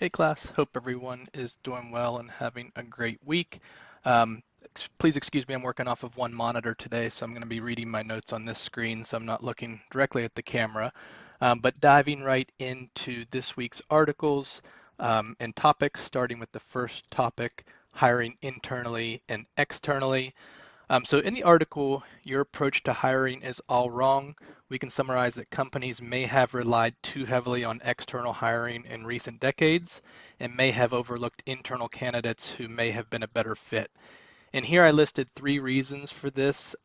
Hey class, hope everyone is doing well and having a great week. Please excuse me, I'm working off of one monitor today, so I'm going to be reading my notes on this screen, so I'm not looking directly at the camera. But diving right into this week's articles and topics, starting with the first topic, hiring internally and externally. So in the article, your approach to hiring is all wrong. We can summarize that companies may have relied too heavily on external hiring in recent decades and may have overlooked internal candidates who may have been a better fit. And here I listed three reasons for this.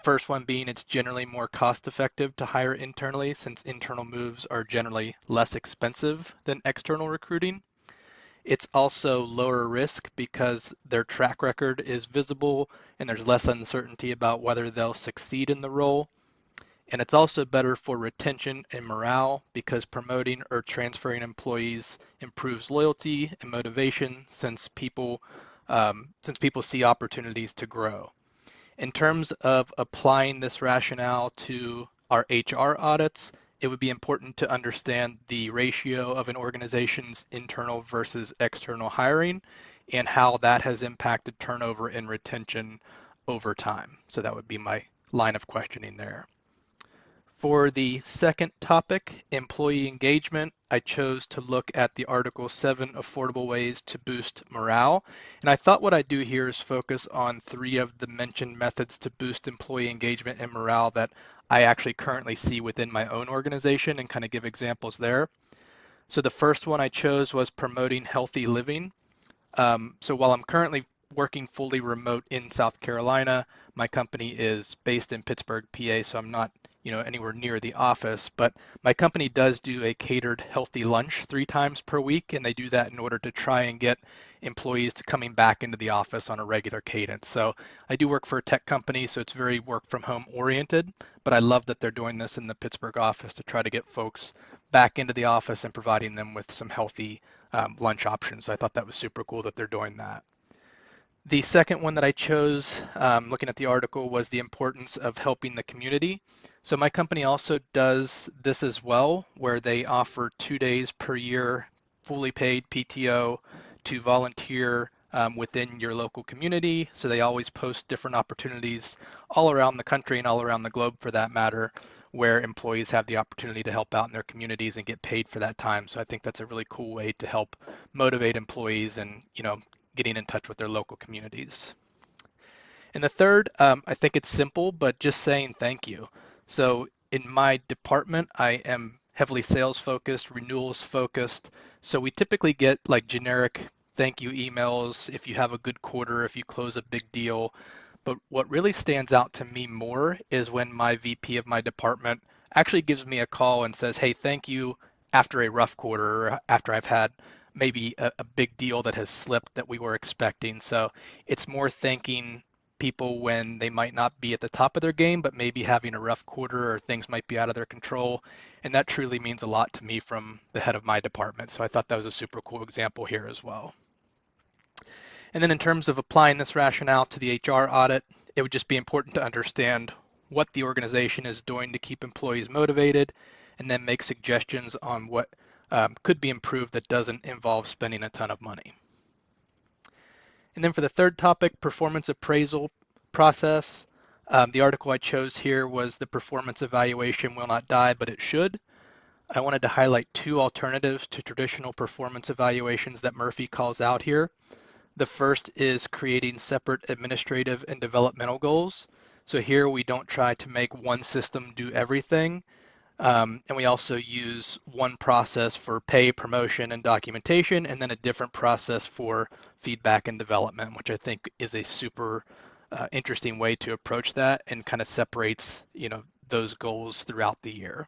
First one being it's generally more cost effective to hire internally since internal moves are generally less expensive than external recruiting. It's also lower risk because their track record is visible and there's less uncertainty about whether they'll succeed in the role. And it's also better for retention and morale because promoting or transferring employees improves loyalty and motivation since people see opportunities to grow. In terms of applying this rationale to our HR audits, it would be important to understand the ratio of an organization's internal versus external hiring and how that has impacted turnover and retention over time. So that would be my line of questioning there. For the second topic, employee engagement, I chose to look at the article 7 affordable ways to boost morale. And I thought what I'd do here is focus on three of the mentioned methods to boost employee engagement and morale that I actually currently see within my own organization and kind of give examples there. So the first one I chose was promoting healthy living. So while I'm currently working fully remote in South Carolina, my company is based in Pittsburgh, PA, so I'm not, anywhere near the office, but my company does do a catered healthy lunch 3 times per week, and they do that in order to try and get employees to coming back into the office on a regular cadence. So I do work for a tech company, so it's very work from home oriented, but I love that they're doing this in the Pittsburgh office to try to get folks back into the office and providing them with some healthy lunch options. So I thought that was super cool that they're doing that. The second one that I chose, looking at the article, was the importance of helping the community. So my company also does this as well, where they offer 2 days per year fully paid PTO to volunteer within your local community. So they always post different opportunities all around the country and all around the globe for that matter, where employees have the opportunity to help out in their communities and get paid for that time. So I think that's a really cool way to help motivate employees and, getting in touch with their local communities. And the third, I think it's simple, but just saying thank you. So in my department, I am heavily sales focused, renewals focused. So we typically get like generic thank you emails if you have a good quarter, if you close a big deal. But what really stands out to me more is when my VP of my department actually gives me a call and says, hey, thank you after a rough quarter, or after I've had maybe a big deal that has slipped that we were expecting. So it's more thanking people when they might not be at the top of their game, but maybe having a rough quarter or things might be out of their control. And that truly means a lot to me from the head of my department. So I thought that was a super cool example here as well. And then in terms of applying this rationale to the HR audit, it would just be important to understand what the organization is doing to keep employees motivated and then make suggestions on what could be improved that doesn't involve spending a ton of money. And then for the third topic, performance appraisal process, the article I chose here was the performance evaluation will not die, but it should. I wanted to highlight two alternatives to traditional performance evaluations that Murphy calls out here. The first is creating separate administrative and developmental goals. So here we don't try to make one system do everything. And we also use one process for pay, promotion, and documentation, and then a different process for feedback and development, which I think is a super interesting way to approach that and kind of separates, those goals throughout the year.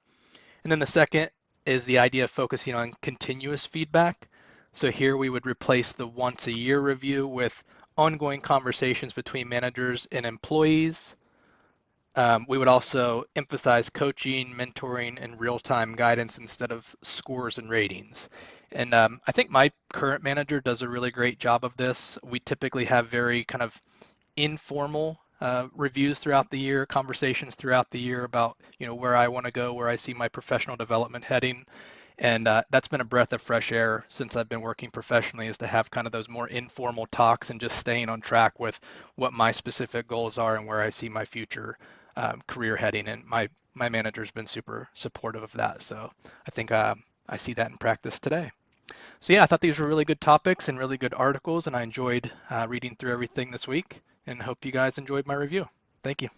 And then the second is the idea of focusing on continuous feedback. So here we would replace the once a year review with ongoing conversations between managers and employees. We would also emphasize coaching, mentoring, and real-time guidance instead of scores and ratings. And I think my current manager does a really great job of this. We typically have very kind of informal reviews throughout the year, conversations throughout the year about where I want to go, where I see my professional development heading. And that's been a breath of fresh air since I've been working professionally, is to have kind of those more informal talks and just staying on track with what my specific goals are and where I see my future career heading. And my manager's been super supportive of that. So I think I see that in practice today. So yeah, I thought these were really good topics and really good articles, and I enjoyed reading through everything this week, and hope you guys enjoyed my review. Thank you.